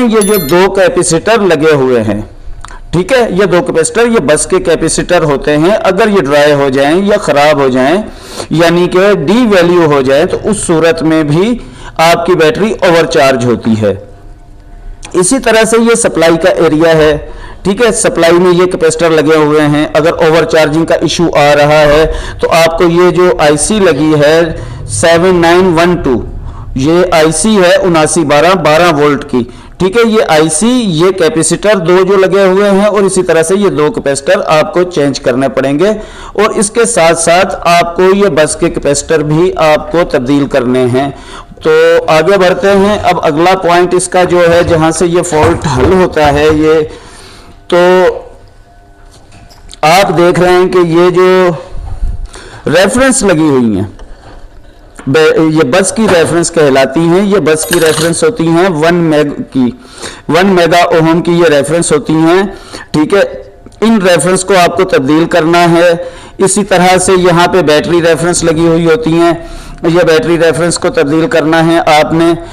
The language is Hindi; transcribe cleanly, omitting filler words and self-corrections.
ये जो दो कैपेसिटर लगे हुए हैं, ठीक है, ये दो कैपेसिटर ये बस के कैपेसिटर होते हैं। अगर ये ड्राई हो जाएं या खराब हो जाएं, यानी कि डी वैल्यू हो जाए, तो उस सूरत में भी आपकी बैटरी ओवरचार्ज होती है। इसी तरह से ये सप्लाई का एरिया है, ठीक है, सप्लाई में ये कैपेसिटर लगे हुए हैं। अगर ओवरचार्जिंग का इशू आ रहा है तो आपको ये जो आईसी लगी है 7912, ये आईसी है 7912 वोल्ट की, ठीक है। ये आईसी, ये कैपेसिटर दो जो लगे हुए हैं और इसी तरह से ये दो कैपेसिटर आपको चेंज करने पड़ेंगे। और इसके साथ साथ आपको ये बस के कैपेसिटर भी आपको तब्दील करने हैं। तो आगे बढ़ते हैं। अब अगला पॉइंट इसका जो है जहां से ये फॉल्ट हल होता है, ये तो आप देख रहे हैं कि ये जो रेफरेंस लगी हुई हैं, ये बस की रेफरेंस कहलाती हैं। ये बस की रेफरेंस होती हैं 1 मेगा ओहम की ये रेफरेंस होती हैं, ठीक है। इन रेफरेंस को आपको तब्दील करना है। इसी तरह से यहाँ पे बैटरी रेफरेंस लगी हुई होती हैं, ये बैटरी रेफरेंस को तब्दील करना है आपने।